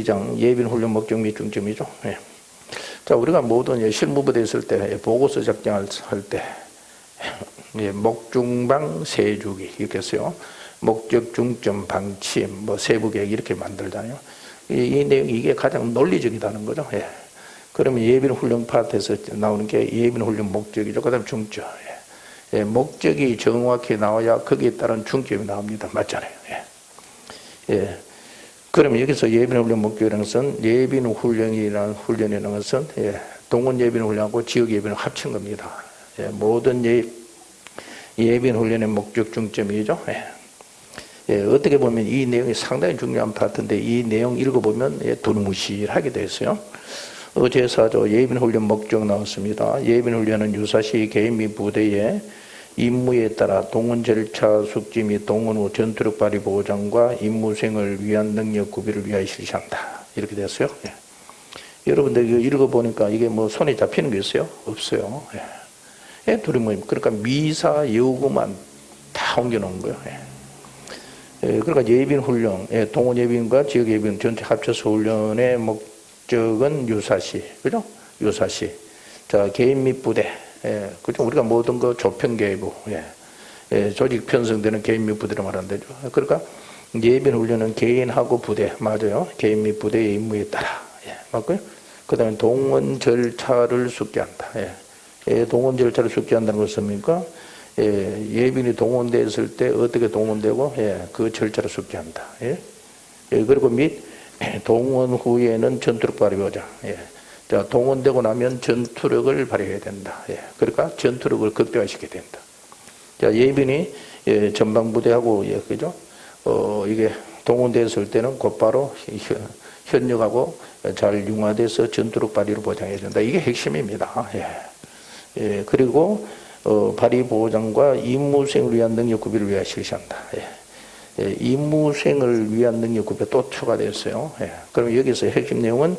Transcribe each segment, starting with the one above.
제2장 예비군 훈련 목적 및 중점이죠. 예. 자, 우리가 모든 실무부대에 있을 때 보고서 작성할 때 목중방 세주기 이렇게 했어요. 목적, 중점, 방침, 뭐 세부 계획 이렇게 만들잖아요. 이 내용 이게 가장 논리적이다는 거죠. 예. 그러면 예비군 훈련 파트에서 나오는 게 예비군 훈련 목적이죠. 그다음 중점. 예. 예. 목적이 정확히 나와야 거기에 따른 중점이 나옵니다. 맞잖아요. 예. 예. 그러면 여기서 예비군 훈련 목적이라는 것은 예비군 훈련이라는 것은 예. 동원 예비군 훈련하고 지역 예비군 합친 겁니다. 예. 모든 예비군 훈련의 목적 중점이죠. 예. 예, 어떻게 보면 이 내용이 상당히 중요한 파트인데 이 내용 읽어보면 예, 두루뭉실하게 됐어요. 제4조 예비군 훈련 목적 나왔습니다. 예비군 훈련은 유사시 개인 및 부대의 임무에 따라 동원 절차 숙지 및 동원 후 전투력 발휘 보장과 임무 수행을 위한 능력 구비를 위하여 실시한다. 이렇게 됐어요. 예. 여러분들 이거 읽어보니까 이게 뭐 손에 잡히는 게 있어요? 없어요. 예. 예, 두루뭉실. 그러니까 미사 여구만 다 옮겨놓은 거예요. 예. 그러니까 예비군 훈련, 동원 예비군과 지역 예비군 전체 합쳐서 훈련의 목적은 유사시, 그죠? 유사시. 자, 개인 및 부대, 그죠? 우리가 모든 거 조편계부, 조직 편성되는 개인 및 부대를 말하는 데죠. 그러니까 예비군 훈련은 개인하고 부대, 맞아요. 개인 및 부대의 임무에 따라, 맞고요. 그 다음에 동원 절차를 숙지한다. 동원 절차를 숙지한다는 것은 뭡니까? 예비군이 동원되었을 때 어떻게 동원되고 그 절차를 숙지한다. 그리고 및 동원 후에는 전투력 발휘 보장. 자, 동원되고 나면 전투력을 발휘해야 된다. 그러니까 전투력을 극대화시켜야 된다. 자, 예비군이 전방부대하고 그죠? 이게 동원되었을 때는 곧바로 현역하고 잘 융화돼서 전투력 발휘를 보장해야 된다. 이게 핵심입니다. 그리고 발휘 보장과 임무 수행을 위한 능력 구비를 위하여 실시한다. 임무 수행을 위한 능력 구비가 또 추가되었어요. 그럼 여기서 핵심 내용은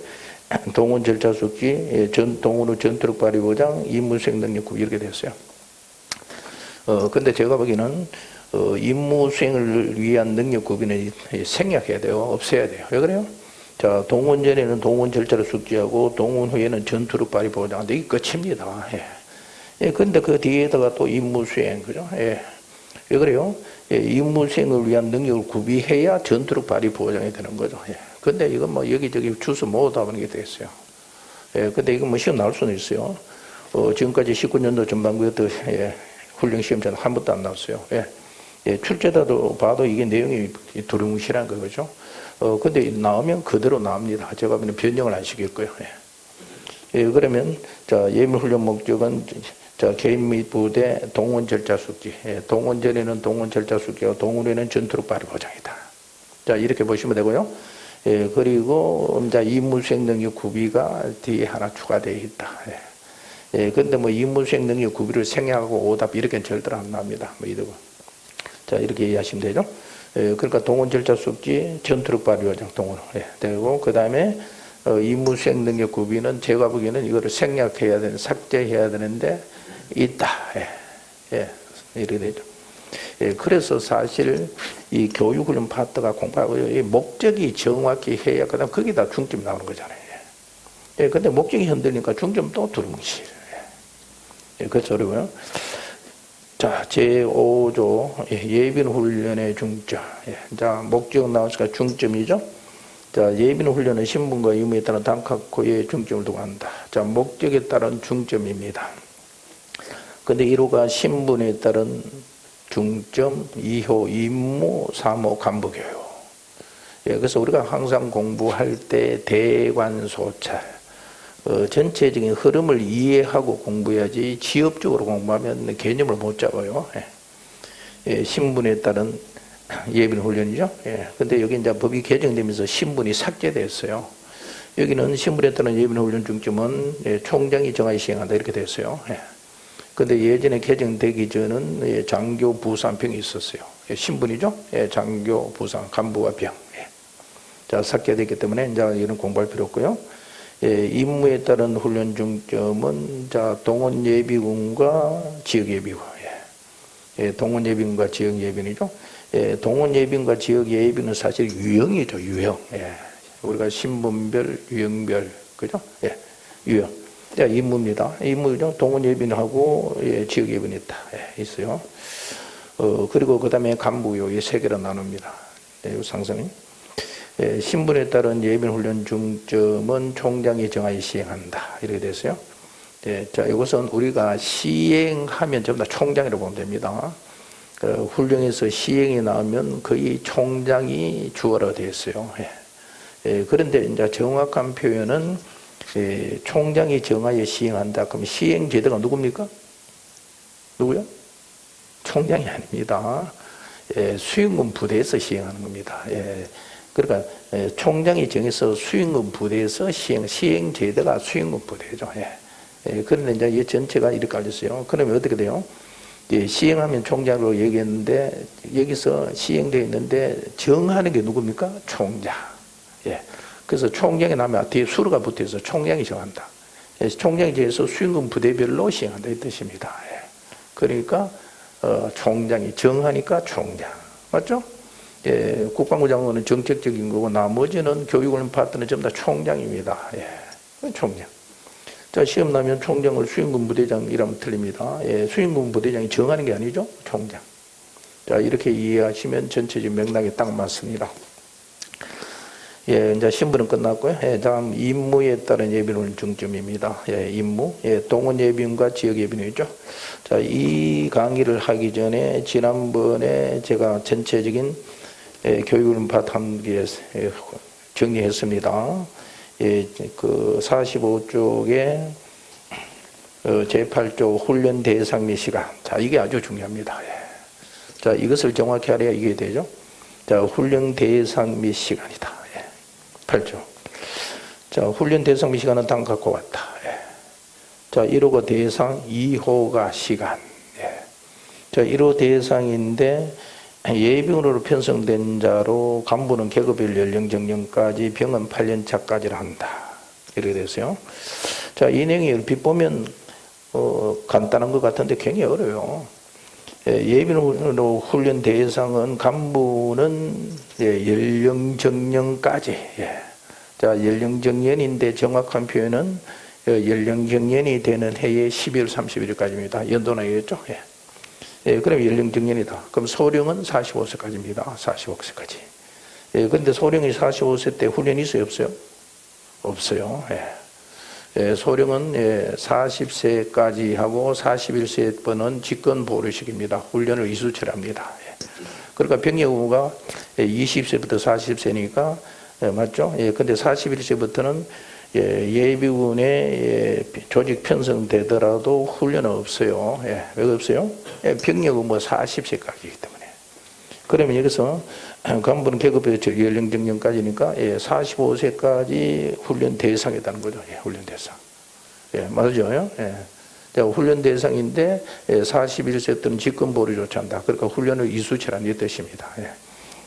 동원 절차 숙지, 동원 후 전투력 발휘 보장, 임무 수행 능력 구비 이렇게 됐어요. 근데 제가 보기에는 임무 수행을 위한 능력 구비는 생략해야 돼요. 없애야 돼요. 왜 그래요? 자, 동원 전에는 동원 절차를 숙지하고 동원 후에는 전투력 발휘 보장인데 이게 끝입니다. 근데 그 뒤에다가 또 임무 수행, 그죠? 왜 그래요? 임무 수행을 위한 능력을 구비해야 전투력 발휘 보장이 되는 거죠. 근데 이건 뭐 여기저기 주소 모으다 보는 게 되겠어요. 근데 이건 뭐 시험 나올 수는 있어요. 지금까지 19년도 전반부에도 훈련 시험자는 한 번도 안 나왔어요. 출제자도 봐도 이게 내용이 두루뭉실한 거죠. 근데 나오면 그대로 나옵니다. 제가 보면 변경을 안 시킬 거예요. 그러면 자, 예비군 훈련 목적은 자, 개인 및 부대 동원 절차 숙지. 동원 전에는 동원 절차 숙지하고 동원 후에는 전투력 발휘 보장이다. 자, 이렇게 보시면 되고요. 그리고 이제 임무 수행 능력 구비가 뒤에 하나 추가되어 있다. 근데 뭐 임무 수행 능력 구비를 생략하고 오답 이렇게는 절대로 안 나옵니다. 뭐 이러고. 자, 이렇게 이해하시면 되죠. 그러니까 동원 절차 숙지, 전투력 발휘 보장 동원. 되고 그다음에 임무 수행 능력 구비는 제가 보기에는 이거를 생략해야 되는, 삭제해야 되는데 있다. 이렇게 되죠. 그래서 사실 이 교육훈련 파트가 공부하고 이 목적이 정확히 해야 그다음 거기다 중점이 나오는 거잖아요. 근데 목적이 흔들리니까 중점 또 두루뭉실. 그렇죠, 어려워요. 자, 제5조 예비군 훈련의 중점. 자, 목적 나왔으니까 중점이죠. 자, 예비군 훈련은 신분과 의무에 따른 단각고의 중점을 두고 한다. 자, 목적에 따른 중점입니다. 근데 1호가 신분에 따른 중점, 2호 임무, 3호 간부교육. 그래서 우리가 항상 공부할 때 대관소찰, 전체적인 흐름을 이해하고 공부해야지 지엽적으로 공부하면 개념을 못 잡아요. 신분에 따른 예비군 훈련이죠. 근데 여기 이제 법이 개정되면서 신분이 삭제됐어요. 여기는 신분에 따른 예비군 훈련 중점은 총장이 정하여 시행한다 이렇게 됐어요. 근데 예전에 개정되기 전은 장교, 부사, 병이 있었어요. 신분이죠. 장교, 부사, 간부와 병. 자, 삭제됐기 때문에 이제 이런 공부할 필요 없고요. 임무에 따른 훈련 중점은 자, 동원 예비군과 지역 예비군. 동원 예비군과 지역 예비군이죠. 동원 예비군과 지역 예비군은 사실 유형이죠, 유형. 우리가 신분별, 유형별, 그죠? 예, 유형. 자, 임무입니다. 임무죠. 동원 예비하고 예, 지역 예비는 있다. 예, 있어요. 그리고 그 다음에 간부요. 이 세 개로 나눕니다. 네, 상선이. 예, 신분에 따른 예비 훈련 중점은 총장이 정하여 시행한다. 이렇게 됐어요. 예, 자, 이것은 우리가 시행하면 전부 다 총장이라고 보면 됩니다. 훈련에서 시행이 나오면 거의 총장이 주어로 되어 있어요. 예. 예, 그런데 이제 정확한 표현은 예, 총장이 정하여 시행한다. 그럼 시행 제도가 누굽니까? 누구요? 총장이 아닙니다. 예, 수행군 부대에서 시행하는 겁니다. 예, 그러니까 예, 총장이 정해서 수행군 부대에서 시행 제도가 수행군 부대죠. 예. 예, 그런데 이제 이 전체가 이렇게 깔렸어요. 그러면 어떻게 돼요? 예, 시행하면 총장으로 얘기했는데 여기서 시행되어 있는데 정하는 게 누굽니까? 총장. 예. 그래서 총장이 나면 뒤에 수로가 붙어서 총장이 정한다. 예, 총장이 정해서 수행군 부대별로 시행한다 이 뜻입니다. 예. 그러니까 총장이 정하니까 총장. 맞죠? 예, 국방부 장관은 정책적인 거고 나머지는 교육훈련 파트는 전부 다 총장입니다. 예, 총장. 자, 시험 나면 총장을 수행군 부대장이라면 틀립니다. 예, 수행군 부대장이 정하는 게 아니죠. 총장. 자, 이렇게 이해하시면 전체적인 맥락이 딱 맞습니다. 예, 이제 신분은 끝났고요. 예, 다음 임무에 따른 예비훈련 중점입니다. 예, 임무. 예, 동원 예비군과 지역 예비군이죠. 자, 이 강의를 하기 전에 지난번에 제가 전체적인 교육훈련 파트 함께 정리했습니다. 예, 그 45쪽에 제8조 훈련 대상 및 시간. 자, 이게 아주 중요합니다. 예. 자, 이것을 정확히 알아야 이게 되죠. 자, 훈련 대상 및 시간이다. 예. 8조. 자, 훈련 대상 및 시간은 다음 갖고 왔다. 예. 자, 1호가 대상, 2호가 시간. 예. 자, 1호 대상인데 예비군으로 편성된 자로 간부는 계급별 연령 정년까지 병은 8년차까지를 한다. 이렇게 됐어요. 자, 이 내용이 얼핏 보면 간단한 것 같은데 굉장히 어려워요. 예비군으로 훈련 대상은 간부는 연령 정년까지. 예. 자, 연령 정년인데 정확한 표현은 연령 정년이 되는 해의 12월 31일까지입니다. 연도나이겠죠? 예. 예, 그럼 연령 정년이다. 그럼 소령은 45세까지입니다. 45세까지. 예, 그런데 소령이 45세 때 훈련이 있어요? 없어요? 없어요. 예. 예, 소령은 예, 40세까지 하고 41세 번은 직권 보류식입니다. 훈련을 이수철합니다. 예. 그러니까 병력 의무가 20세부터 40세니까 예, 맞죠? 예, 근데 41세부터는 예비군에 조직 편성되더라도 훈련은 없어요. 예, 왜 없어요? 예, 병력은 뭐 40세까지이기 때문에. 그러면 여기서 간부는 계급별 연령 정년까지니까 45세까지 훈련 대상이라는 거죠. 예, 훈련 대상. 예, 맞죠? 예. 훈련 대상인데 41세 때는 직권 보류 조치한다. 그러니까 훈련을 이수철한 이 뜻입니다. 예.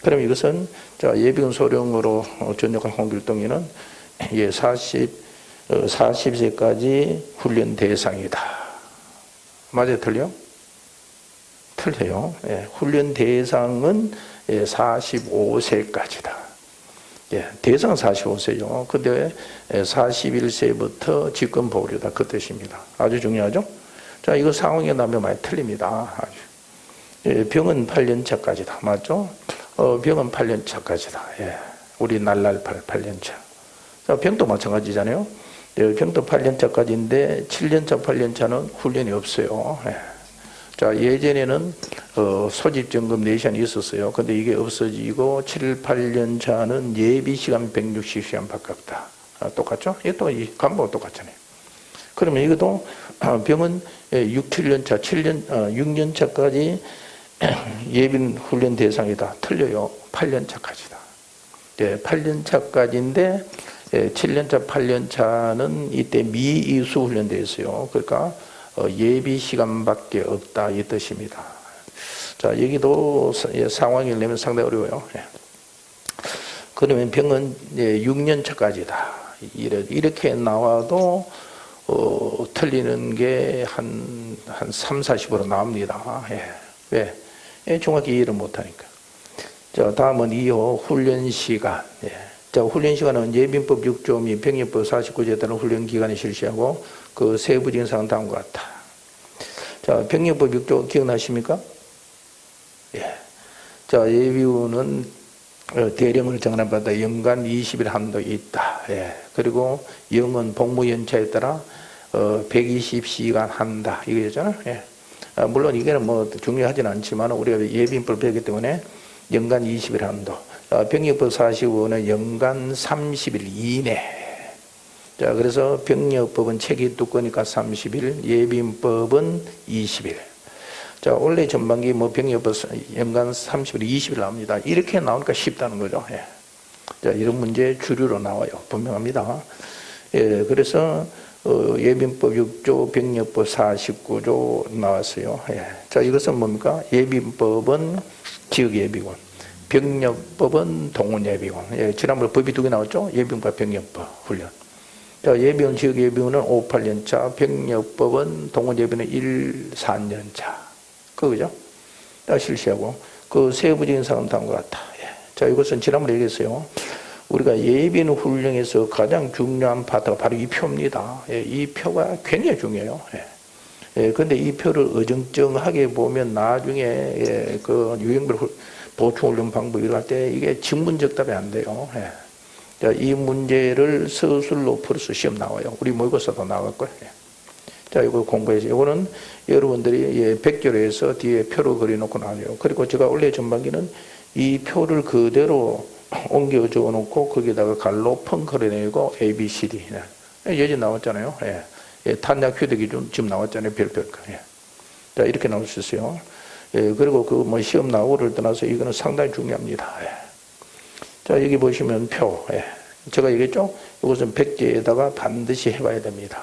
그럼 이것은 자, 예비군 소령으로 전역한 홍길동이는 40세까지 훈련 대상이다. 맞아요? 틀려? 틀려요. 예, 훈련 대상은 45세까지다. 예, 대상은 45세죠. 근데 41세부터 직권 보류다. 그 뜻입니다. 아주 중요하죠? 자, 이거 상황에 나면 많이 틀립니다. 아주. 예, 병은 8년차까지다. 맞죠? 병은 8년차까지다. 예, 우리 날날 8년차. 자, 병도 마찬가지잖아요. 병도 8년차까지인데 7년차, 8년차는 훈련이 없어요. 예. 자, 예전에는 소집점검 4시간이 있었어요. 근데 이게 없어지고 7, 8년차는 예비시간 160시간 바꿨다. 똑같죠? 이것도 이 간부가 똑같잖아요. 그러면 이것도 병은 6, 7년차, 6년차까지 예비 훈련 대상이다. 틀려요. 8년차까지다. 예, 8년차까지인데 7년차, 8년차는 이때 미이수 훈련되어 있어요. 그러니까 예비 시간밖에 없다 이 뜻입니다. 자, 여기도 상황을 내면 상당히 어려워요. 예. 그러면 병은 6년차까지다. 이렇게 나와도 틀리는 게 한 3, 40으로 나옵니다. 예. 왜? 정확히 이해를 못하니까. 자, 다음은 2호 훈련 시간. 예. 자, 훈련 시간은 예비법 6조 및 병력법 49조에 따른 훈련 기간에 실시하고 그 세부적인 사항은 다음과 같다. 자, 병력법 6조 기억나십니까? 예. 자, 예비군은 대령을 정한받아 연간 20일 한도 있다. 예. 그리고 영은 복무 연차에 따라 120시간 한다. 이거잖아요. 예. 물론 이게는 뭐 중요하진 않지만 우리가 예비인법을 배우기 때문에 연간 20일 한도. 병력법 45는 연간 30일 이내. 자, 그래서 병력법은 책이 두꺼우니까 30일, 예비인법은 20일. 자, 원래 전반기 뭐 병력법 연간 30일, 20일 나옵니다. 이렇게 나오니까 쉽다는 거죠. 예. 자, 이런 문제 주류로 나와요. 분명합니다. 예, 그래서 예비인법 6조, 병력법 49조 나왔어요. 예. 자, 이것은 뭡니까? 예비인법은 지역예비군, 병력법은 동원예비군. 예, 지난번에 법이 두 개 나왔죠? 예비군과 병력법 훈련. 자, 예비군, 지역예비군은 58년차, 병력법은 동원예비군은 14년차. 그거죠? 실시하고 그 세부적인 사항은 다음과 같다. 예. 자, 이것은 지난번에 얘기했어요. 우리가 예비군 훈련에서 가장 중요한 파트가 바로 이 표입니다. 예, 이 표가 굉장히 중요해요. 예. 예, 근데 이 표를 어정쩡하게 보면 나중에 예, 그 유형별 보충훈련 방법 이럴 때 이게 직문적답이 안 돼요. 예. 자, 이 문제를 서술로 풀어서 시험 나와요. 우리 모의고사도 나갈 거예요. 예. 자, 이거 공부해서 이거는 여러분들이 예, 백교로해서 뒤에 표를 그려놓고 나와요. 그리고 제가 원래 전반기는 이 표를 그대로 옮겨 적어놓고 거기다가 갈로 펑크를 내고 A, B, C, D 예전 나왔잖아요. 예. 예, 탄약 휴대기 지금 나왔잖아요. 별별. 예. 자, 이렇게 나올 수 있어요. 예, 그리고 그 뭐 시험 나오를 떠나서 이거는 상당히 중요합니다. 예. 자, 여기 보시면 표. 예. 제가 얘기했죠. 이것은 백제에다가 반드시 해봐야 됩니다.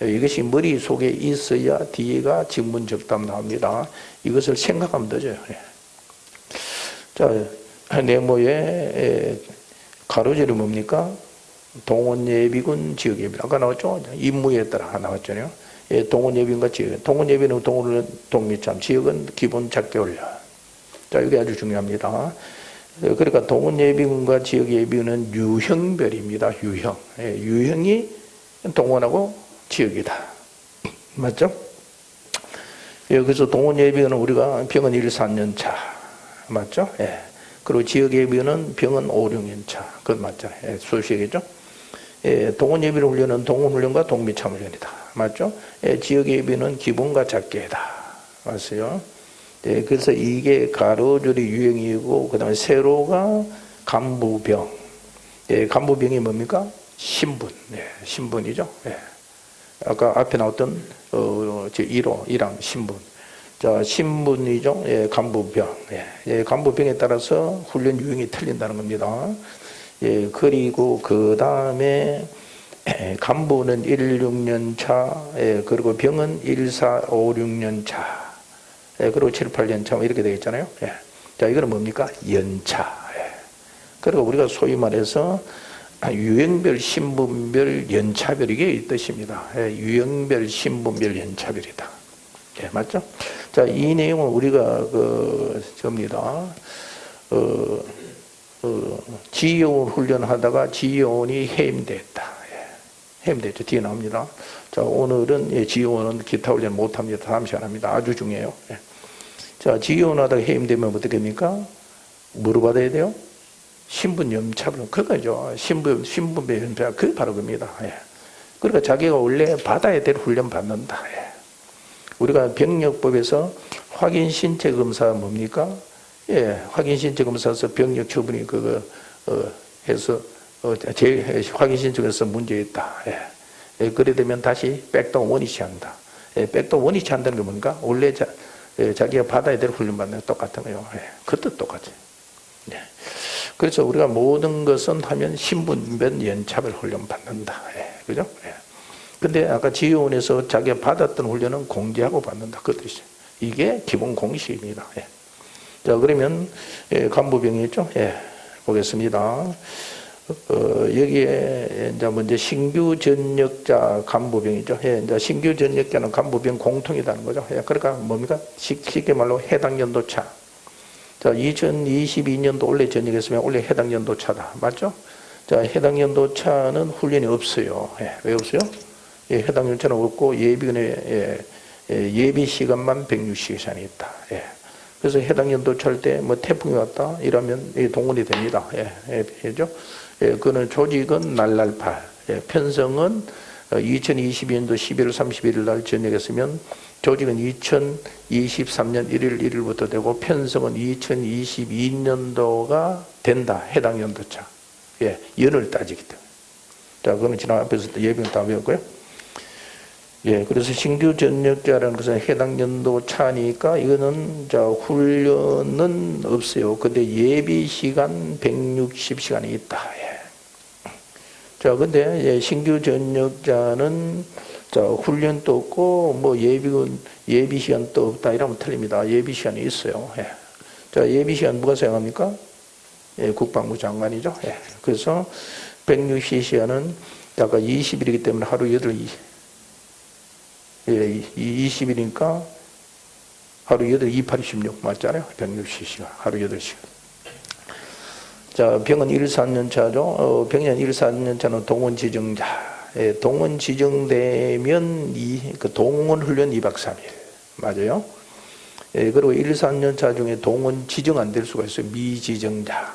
예. 이것이 머릿속에 있어야 뒤가 직문적답 나옵니다. 이것을 생각하면 되죠. 예. 자, 네모의 가로줄이 뭡니까? 동원예비군, 지역예비군. 아까 나왔죠? 임무에 따라 나왔잖아요. 예, 동원예비군과 지역. 동원예비는 동원을 동미참, 지역은 기본 작교훈련. 자, 이게 아주 중요합니다. 그러니까 동원예비군과 지역예비군은 유형별입니다. 유형. 예, 유형이 동원하고 지역이다. 맞죠? 예, 그래서 동원예비군은 우리가 병은 1, 4년차. 맞죠? 예. 그리고 지역예비군은 병은 5, 6년차. 그건 맞잖아요. 예, 수시겠죠? 예, 동원예비군 훈련은 동원훈련과 동미참훈련이다. 맞죠? 예, 지역예비군은 기본과 작계다. 맞어요? 예, 그래서 이게 가로줄이 유형이고, 그 다음에 세로가 간부병. 예, 간부병이 뭡니까? 신분. 예, 신분이죠. 예. 아까 앞에 나왔던, 제1호, 1항 신분. 자, 신분이죠. 예, 간부병. 예, 예, 간부병에 따라서 훈련 유형이 틀린다는 겁니다. 예, 그리고 그 다음에 간부는 1, 6년 차, 예, 그리고 병은 1, 4, 5, 6년 차, 예, 그리고 7, 8년 차, 이렇게 되겠잖아요. 예. 자, 이거는 뭡니까? 연차. 예. 그리고 우리가 소위 말해서 유형별, 신분별, 연차별, 이게 이 뜻입니다. 예, 유형별, 신분별, 연차별이다. 예, 맞죠? 자, 이 내용은 우리가 접니다. 지휘원 훈련하다가 지휘원이 해임됐다. 예, 해임됐죠. 뒤에 나옵니다. 자, 오늘은 예, 지휘원은 기타 훈련 못합니다. 다음 시간 합니다. 아주 중요해요. 예. 자, 지휘원 하다가 해임되면 어떻게 됩니까? 뭐로 받아야 돼요? 신분 연차별. 그거죠. 신분별 연차. 그게 바로 겁니다. 예. 그러니까 자기가 원래 받아야 될 훈련 받는다. 예. 우리가 병력법에서 확인 신체 검사 뭡니까? 예, 확인 신체 검사에서 병력 처분이 해서 확인 신청에서 문제 있다. 예. 예, 그래 되면 다시 백도 원위치 한다. 예, 백도 원위치 한다는 게 뭔가? 원래 자기가 받아야 될 훈련 받는 게 똑같은 거예요. 예, 그것도 똑같아요. 예. 그래서 우리가 모든 것은 하면 신분별 연차별 훈련 받는다. 예, 그죠? 예. 근데 아까 지휘원에서 자기가 받았던 훈련은 공개하고 받는다. 그 뜻이죠. 이게 기본 공식입니다. 예. 자, 그러면, 예, 간부병이 있죠? 예, 보겠습니다. 여기에 이제 먼저 신규 전역자 간부병이죠. 예, 이제 신규 전역자는 간부병 공통이라는 거죠. 예, 그러니까 뭡니까? 쉽게 말로 해당 연도차. 자, 2022년도 원래 전역했으면 원래 해당 연도차다. 맞죠? 자, 해당 연도차는 훈련이 없어요. 예, 왜 없어요? 예, 해당 연도차는 없고 예비 시간만 160시간이 있다. 예. 그래서 해당 연도차일 때 뭐 태풍이 왔다 이러면 동원이 됩니다. 예, 그죠? 예, 그는 조직은 날날팔. 예, 편성은 2022년도 11월 31일 날 전역했으면 조직은 2023년 1월 1일부터 되고 편성은 2022년도가 된다. 해당 연도차. 예, 연을 따지기 때문에. 자, 그거는 지난 앞에서 예비는 다 배웠고요. 예, 그래서 신규 전역자라는 것은 해당 연도 차니까 이거는 자 훈련은 없어요. 근데 예비 시간 160시간이 있다. 예. 자, 근데 예, 신규 전역자는 자 훈련도 없고 뭐 예비 시간도 없다 이러면 틀립니다. 예비 시간이 있어요. 예. 자, 예비 시간 누가 사용합니까? 예, 국방부 장관이죠. 예. 그래서 160시간은 아까 20일이기 때문에 하루 8일. 예, 20일이니까 하루 8, 28, 16 맞잖아요. 160시간, 하루 8시간. 자, 병은 1, 4년 차죠. 병년 1, 4년 차는 동원 지정자. 예, 동원 지정되면 그 동원 훈련 2박 3일. 맞아요. 예, 그리고 1, 4년 차 중에 동원 지정 안 될 수가 있어요. 미지정자.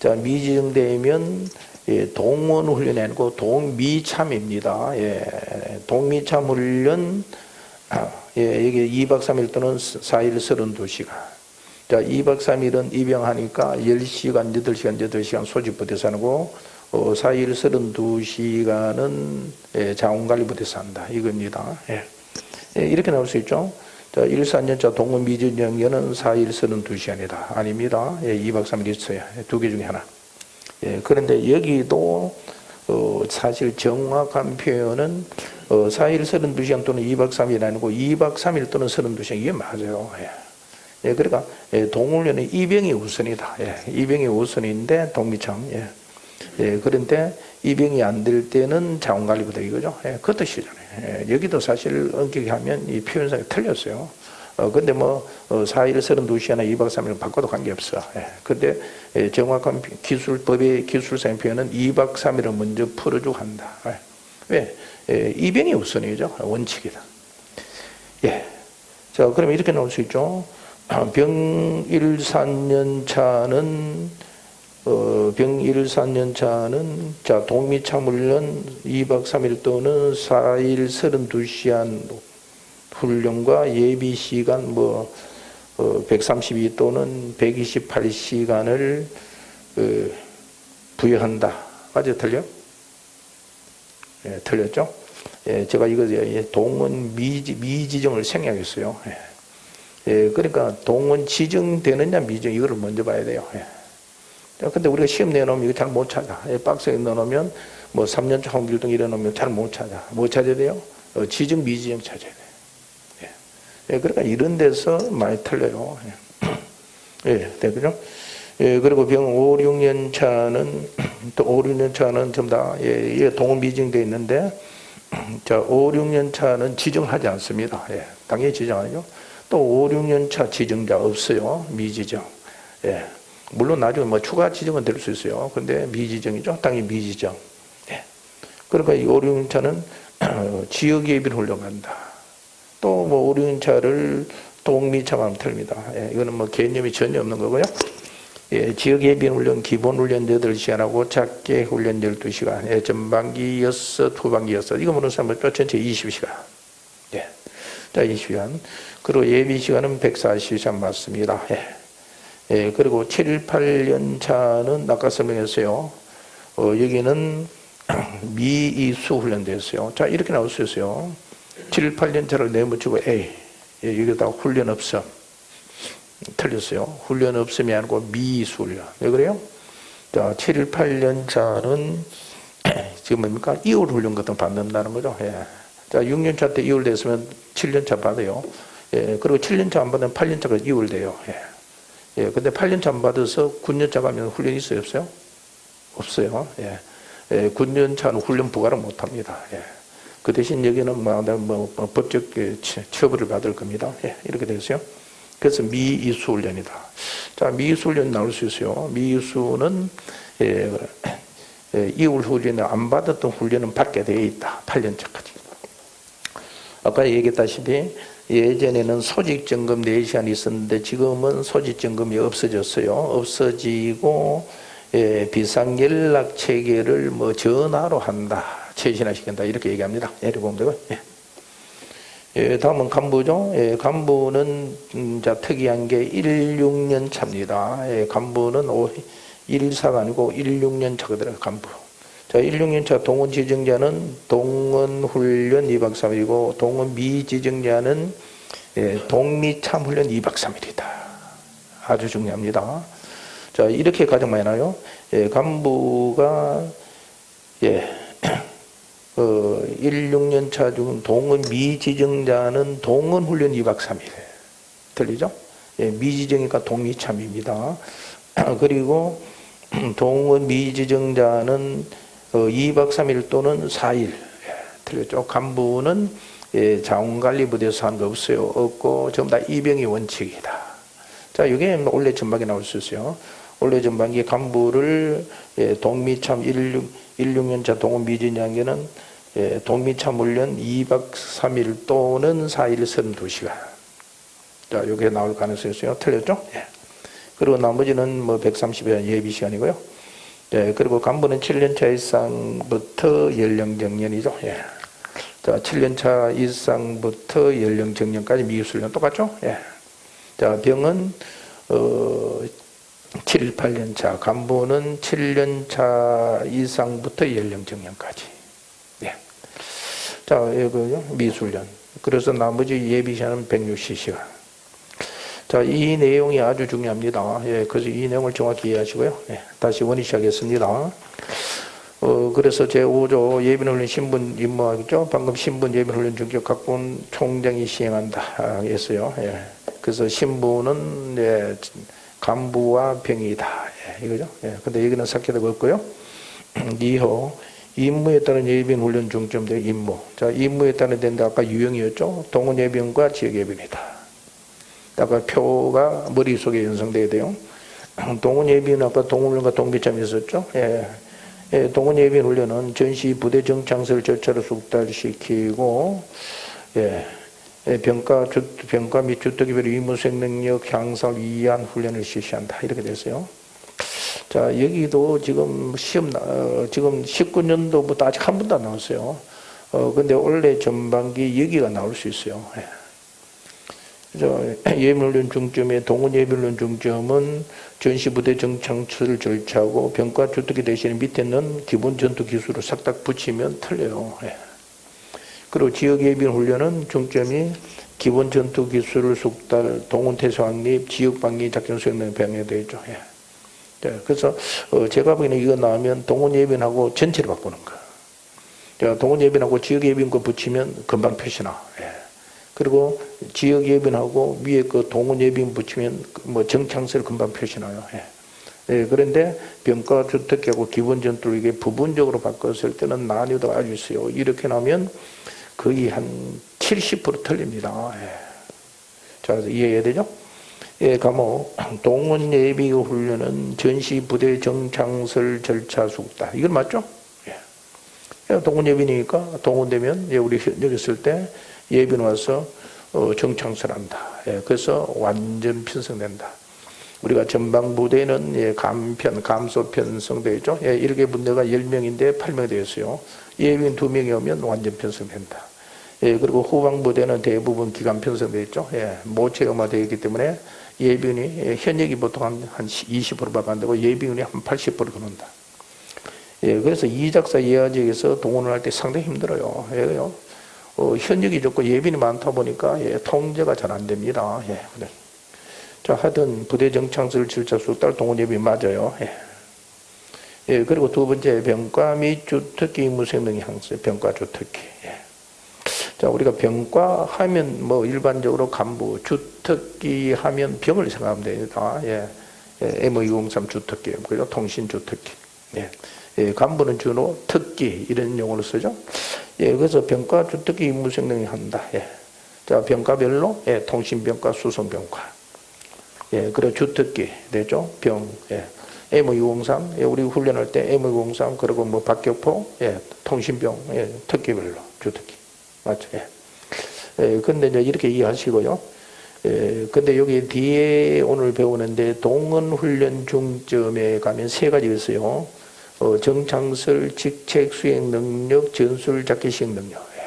자, 미지정되면 예, 동원 훈련이 아니고 동미참입니다. 예, 동미참 훈련, 예, 이게 2박 3일 또는 4일 32시간. 자, 2박 3일은 입영하니까 10시간, 8시간, 8시간 소집부대에서 하고, 4일 32시간은 예, 자원관리부대에서 한다. 이겁니다. 예. 예, 이렇게 나올 수 있죠. 자, 1, 4년차 동원 미지정년은 4일 32시간이다. 아닙니다. 예, 2박 3일 있어요. 두 개 중에 하나. 예, 그런데 여기도 사실 정확한 표현은 4일 32시간 또는 2박 3일 아니고 2박 3일 또는 32시간 이게 맞아요. 예. 예, 그러니까 동훈련은 입영이 우선이다. 예, 입영이 우선인데 동미참. 예. 예, 그런데 입영이 안 될 때는 자원관리부대 이거죠. 예, 그 뜻이잖아요. 예, 여기도 사실 엄격히 하면 이 표현상이 틀렸어요. 근데 뭐 4일 32시간이나 2박 3일 바꿔도 관계없어. 예. 근데 정확한 법의 기술상 표현은 2박 3일을 먼저 풀어주고 한다. 왜? 입영이 우선이죠. 원칙이다. 예. 자, 그러면 이렇게 나올 수 있죠. 병 1, 4년 차는 병 1, 4년 차는 자, 동미참훈련 2박 3일 또는 4일 32시간 훈련과 예비 시간 132 또는 128시간을 부여한다. 맞아요? 틀려? 예, 틀렸죠? 예, 제가 이거 동원 미지정을 생략했어요. 예. 예, 그러니까 동원 지정되느냐 미지정 이거를 먼저 봐야 돼요. 예. 근데 우리가 시험 내놓으면 이거 잘 못 찾아. 예, 박스에 넣어놓으면 뭐 3년차 홍길동 이래놓으면 잘 못 찾아. 뭐 찾아야 돼요? 지정 미지정 찾아야 돼요. 예, 그러니까 이런 데서 많이 틀려요. 예, 네, 그죠? 예, 그리고 병 5, 6년 차는, 또 5, 6년 차는 전부 다, 예, 동원 미정되어 있는데, 자, 5, 6년 차는 지정하지 않습니다. 예, 당연히 지정하죠. 또 5, 6년 차 지정자 없어요. 미지정. 예, 물론 나중에 뭐 추가 지정은 될 수 있어요. 근데 미지정이죠. 당연히 미지정. 예. 그러니까 이 5, 6년 차는 지역 예비를 훈련한다. 또 뭐 5, 6년차를 동미참하면 틀립니다. 예, 이거는 뭐 개념이 전혀 없는 거고요. 예, 지역 예비 훈련, 기본 훈련 8시간하고 작게 훈련 12시간, 예, 전반기 6, 후반기 6. 이거 모르는 사람은 또 전체 20시간. 예. 자, 20시간. 그리고 예비 시간은 140시간 맞습니다. 예. 예, 그리고 7, 8년 차는 아까 설명했어요. 여기는 미이수 훈련됐어요. 자, 이렇게 나올 수 있어요. 7, 8년 차를 내묻히고 A. 예, 여기다 훈련 없음. 틀렸어요. 훈련 없음이 아니고 미이수 훈련. 왜 그래요? 자, 7, 8년 차는 지금 뭡니까? 2월 훈련 같은 거 받는다는 거죠. 예. 자, 6년 차 때 2월 됐으면 7년 차 받아요. 예, 그리고 7년 차 안 받으면 8년 차가 2월 돼요. 예. 예, 근데 8년 차 안 받아서 9년 차 가면 훈련이 있어요? 없어요? 없어요. 예. 예, 9년 차는 훈련 부과를 못 합니다. 예. 그 대신 여기는 법적 처벌을 받을 겁니다. 예, 이렇게 되겠어요. 그래서 미이수 훈련이다. 자, 미이수 훈련 나올 수 있어요. 미이수는 이후 훈련을 안 받았던 훈련은 받게 되어 있다. 8년차까지. 아까 얘기했다시피 예전에는 소직점검 4시간 있었는데 지금은 소직점검이 없어졌어요. 없어지고 비상연락 체계를 뭐 전화로 한다. 최신화시킨다. 이렇게 얘기합니다. 이렇게 보면 되고요. 다음은 간부죠. 간부는 자 특이한 게 16년 차입니다. 간부는 114가 아니고 16년 차거든요. 간부. 자, 16년 차 동원 지정자는 동원 훈련 2박 3일이고 동원 미지정자는 동미참 훈련 2박 3일이다. 아주 중요합니다. 자, 이렇게 가장 많이 나요. 간부가 16년 차 중 동원 미지정자는 동원 훈련 2박 3일. 들리죠? 미지정이니까 동미참입니다. 그리고 동원 미지정자는 2박 3일 또는 4일. 틀렸죠? 간부는 자원관리부대에서 하는 거 없어요. 없고 전부 다 이병의 원칙이다. 자, 이게 원래 전반기 나올 수 있어요. 원래 전반기 간부를 동미참 16년차 동원 미지정자는 동미참 훈련 2박 3일 또는 4일 32시간. 자, 이게 나올 가능성이 있어요. 틀렸죠? 그리고 나머지는 뭐 130여 예비 시간이고요. 그리고 간부는 7년차 이상부터 연령 정년이죠. 자, 7년차 이상부터 연령 정년까지 미술련 똑같죠? 자, 병은 7, 8년차, 간부는 7년차 이상부터 연령 정년까지. 자, 이거요 미술련. 그래서 나머지 예비 시간은 160시간. 자, 이 내용이 아주 중요합니다. 그래서 이 내용을 정확히 이해하시고요. 다시 원위 시작하겠습니다. 그래서 제5조 예비훈련 신분 임무하겠죠. 방금 신분 예비훈련 중격 각본 총장이 시행한다 했어요. 그래서 신분은 간부와 병이다. 이거죠. 근데 여기는 삭제되고 없고요. 2호 임무에 따른 예비훈련 중점된 임무. 자, 임무에 따른 데인데 아까 유형이었죠. 동원 예비훈과 지역 예비훈이다. 아까 표가 머릿속에 연상돼야 돼요. 동원 예비훈 아까 동훈련과 동비참이 있었죠. 동원 예비훈 훈련은 전시 부대 정창설 절차를 숙달시키고 병과 및 주특기별 의무 수행 능력 향상을 위한 훈련을 실시한다. 이렇게 됐어요. 자, 여기도 지금 시험 지금 19년도부터 아직 한 번도 안 나왔어요. 근데 올해 전반기 여기가 나올 수 있어요. 예비훈련 중점의 동원 예비훈련 중점은 전시부대 정창설 절차고 병과 주특기 대신에 밑에는 기본 전투 기술을 싹딱 붙이면 틀려요. 그리고 지역 예비훈련은 중점이 기본 전투 기술을 숙달, 동원 태세 확립, 지역 방위 작전 수행 등 병행에 되죠. 그래서 제가 보기에는 이거 나오면 동원 예비훈하고 전체를 바꾸는 거. 동원 예비훈하고 지역 예비훈 거 붙이면 금방 표시나. 그리고 지역 예비훈하고 위에 그 동원 예비훈 붙이면 뭐 정창설 금방 표시나요. 그런데 병과 주특기하고 기본 전투를 이게 부분적으로 바꿨을 때는 난이도가 아주 있어요. 이렇게 나오면 거의 한 70% 틀립니다. 자, 이해해야 되죠? 과목 동원 예비 훈련은 전시 부대 정창설 절차 숙달. 이건 맞죠? 동원 예비니까 동원되면 우리 여기 있을 때 예비는 와서 정창설한다. 그래서 완전 편성된다. 우리가 전방부대는 감편, 감소 편성되어 있죠. 1개 분대가 10명인데 8명 되었어요. 예비는 2명이 오면 완전 편성된다. 그리고 후방부대는 대부분 기간 편성되어 있죠. 모체화되어 있기 때문에 예비군이 현역이 보통 한 20%밖에 안 되고 예비군이 한 80% 그런다. 그래서 이작사 예하지역에서 동원을 할 때 상당히 힘들어요. 왜요? 현역이 적고 예비군이 많다 보니까 통제가 잘 안 됩니다. 그래. 자, 하여튼 부대 정창설 절차 숙달 동원 예비 맞아요. 그리고 두 번째 병과 및 주특기 임무 수행 능력 향상. 병과 주특기. 자, 우리가 병과 하면 뭐 일반적으로 간부, 주특기 하면 병을 생각하면 됩니다. M203 주특기, 그리고 통신 주특기. 간부는 주로 특기 이런 용어를 쓰죠. 그래서 병과 주특기 임무 수행 능력 한다. 자, 병과별로 통신병과 수송병과. 예, 그리고 주특기 되죠. 병. 예. M203, 예, 우리 훈련할 때 M203, 그리고 뭐 박격포, 예, 통신병, 예, 특기별로 주특기. 맞죠? 예. 예, 근데 이제 이렇게 이해하시고요. 예, 근데 여기 뒤에 오늘 배우는데 동원훈련 중점에 가면 세 가지 있어요. 정창설, 직책 수행 능력, 전술 작기 시행 능력. 예.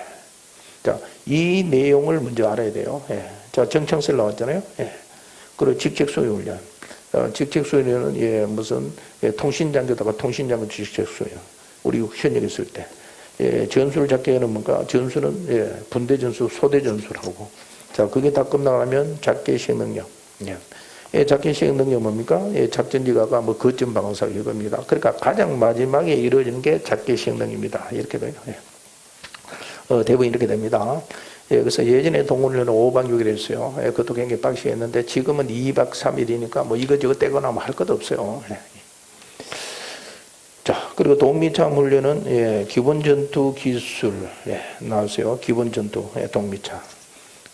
자, 이 내용을 먼저 알아야 돼요. 예. 자, 정창설 나왔잖아요. 예. 그리고 직책 수행 훈련. 직책 수행은 예, 무슨 예, 통신장교다가 통신장교 직책 수행. 우리 현역에 있을 때. 예, 전술 작계는 뭔가 전술은 예, 분대 전술, 소대 전술하고. 자, 그게 다 끝나가면 작계 시행 능력. 예. 예, 작계 시행 능력 뭡니까? 예, 작전지가가 뭐 거점 방어사 이겁니다. 그러니까 가장 마지막에 이루어지는 게 작계 시행 능력입니다. 이렇게 돼요. 예. 대부분 이렇게 됩니다. 예, 그래서 예전에 동훈련은 5박 6일 했어요. 예, 그것도 굉장히 빡시했는데 지금은 2박 3일이니까 뭐 이거저거 떼거나 뭐 할 것도 없어요. 예. 자, 그리고 동미참 훈련은 예, 기본 전투 기술 예, 나왔어요. 기본 전투 예, 동미참.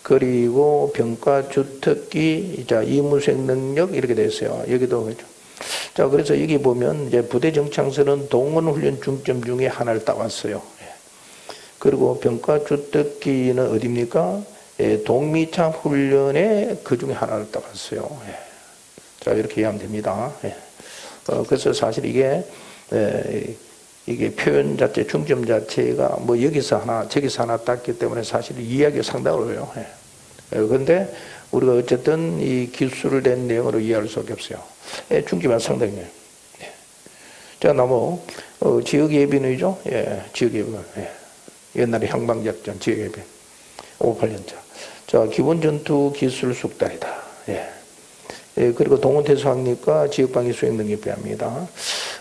그리고 병과 주특기, 자, 이무생 능력 이렇게 됐어요. 여기도 그렇죠. 자, 그래서 여기 보면 이제 부대 정창설은 동원 훈련 중점 중에 하나를 따왔어요. 그리고 병과 주특기는 어디입니까? 예, 동미참 훈련의 그 중에 하나를 따왔어요. 예. 자, 이렇게 이해하면 됩니다. 예. 그래서 사실 이게 표현 자체, 중점 자체가 뭐 여기서 하나, 저기서 하나 땄기 때문에 사실 이해하기가 상당히 어려워요. 예. 그런데 우리가 어쨌든 이 기술을 낸 내용으로 이해할 수밖에 없어요. 예, 중점은 상당히. 예. 자, 넘어 지역예비는이죠. 예, 지역예비. 예. 옛날에 형방작전, 지역예비. 58년차. 자, 기본전투 기술 숙달이다. 예. 예, 그리고 동원태수 확립과 지역방위 수행 능력 배합니다.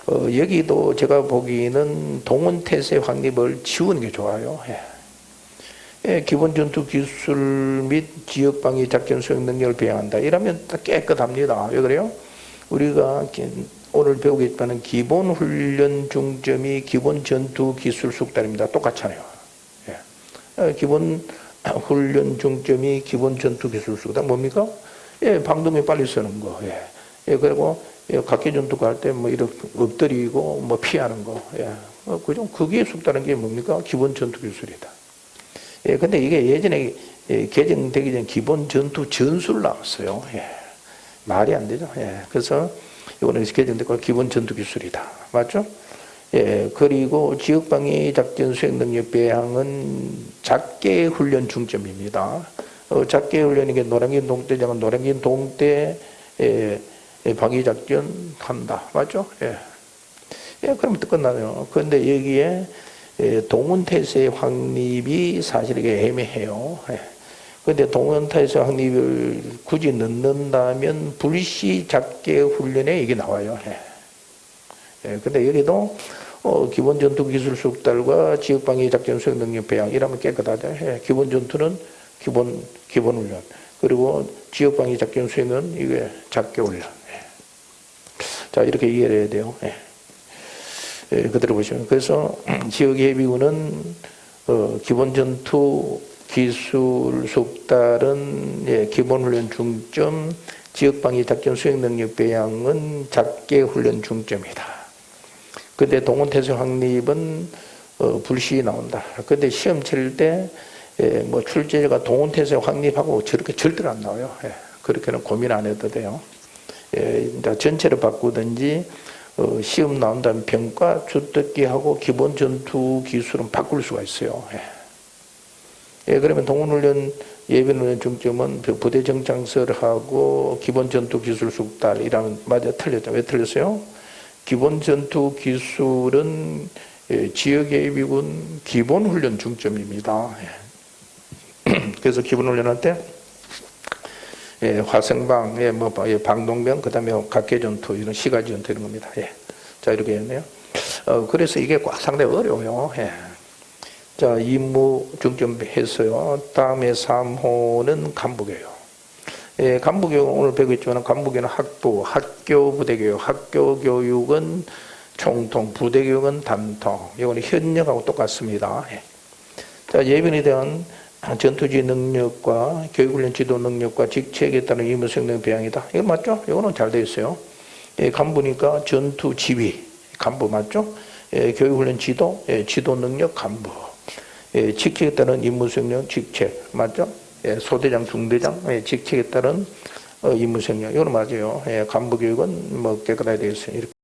여기도 제가 보기에는 동원태세 확립을 지우는 게 좋아요. 예. 예, 기본전투 기술 및 지역방위 작전 수행 능력을 배양한다. 이러면 깨끗합니다. 왜 그래요? 우리가 오늘 배우겠다는 기본훈련 중점이 기본전투 기술 숙달입니다. 똑같잖아요. 예. 기본훈련 중점이 기본전투 기술 숙달. 뭡니까? 예, 방독면 빨리 쓰는 거. 예. 예, 그리고 예, 각계전투 갈 때 뭐 이렇게 엎드리고 뭐 피하는 거. 예. 그죠? 그게 숙달하는 게 뭡니까? 기본전투 기술이다. 예, 근데 이게 예전에 예, 개정되기 전 기본전투 전술 나왔어요. 예. 말이 안 되죠. 예. 그래서 이거는 개정되고 기본전투 기술이다. 맞죠? 예. 그리고 지역방위 작전 수행 능력 배양은 작계 훈련 중점입니다. 작계 훈련이 게 노량진 동대장은 노량진 동대 방위 작전 한다. 맞죠? 예. 예, 그러면 또 끝나요. 그런데 여기에 동원태세 확립이 사실 이게 애매해요. 그런데 동원태세 확립을 굳이 넣는다면 불시 작계 훈련에 이게 나와요. 근데 여기도 기본 전투 기술 숙달과 지역방위 작전 수행 능력 배양 이러면 깨끗하죠. 기본 전투는 기본 훈련. 그리고 지역방위 작전 수행은 이게 작계 훈련. 자, 이렇게 이해를 해야 돼요. 예, 그대로 보시면. 그래서 지역예비군은 기본 전투 기술 숙달은 예, 기본 훈련 중점, 지역방위 작전 수행 능력 배양은 작계 훈련 중점이다. 근데 동원태세 확립은 불시 나온다. 근데 시험 칠 때 뭐 출제자가 동원태세 확립하고 저렇게 절대로 안 나와요. 예, 그렇게는 고민 안 해도 돼요. 예, 전체를 바꾸든지 시험 나온 다음에 병과 주특기하고 기본 전투 기술은 바꿀 수가 있어요. 예. 예, 그러면 동원훈련 예비훈련 중점은 부대 정창설하고 기본 전투 기술 숙달 이라면 맞아 틀렸죠. 왜 틀렸어요? 기본 전투 기술은 예, 지역 예비군 기본 훈련 중점입니다. 예. 그래서 기본 훈련할 때 예, 화성방, 예, 뭐, 예, 방독면, 그 다음에 각계전투, 이런 시가전투 이런 겁니다. 예. 자, 이렇게 했네요. 그래서 이게 상당히 어려워요. 예. 자, 임무 중점 했어요. 다음에 3호는 간부교육. 예, 간부교육 오늘 배우고 있지만 간부교육은 학부, 학교 부대교육, 학교 교육은 총통, 부대교육은 단통. 이거는 현역하고 똑같습니다. 예. 자, 예비군에 대한 전투지 능력과 교육훈련 지도 능력과 직책에 따른 임무 수행 배양이다. 이거 맞죠? 이거는 잘 되어 있어요. 예, 간부니까 전투 지휘, 간부 맞죠? 예, 교육훈련 지도, 예, 지도 능력 간부. 예, 직책에 따른 임무 수행력 직책 맞죠? 예, 소대장, 중대장, 예, 직책에 따른 임무 수행력 이거는 맞아요. 예, 간부 교육은 뭐 깨끗하게 되어 있어요. 이렇게.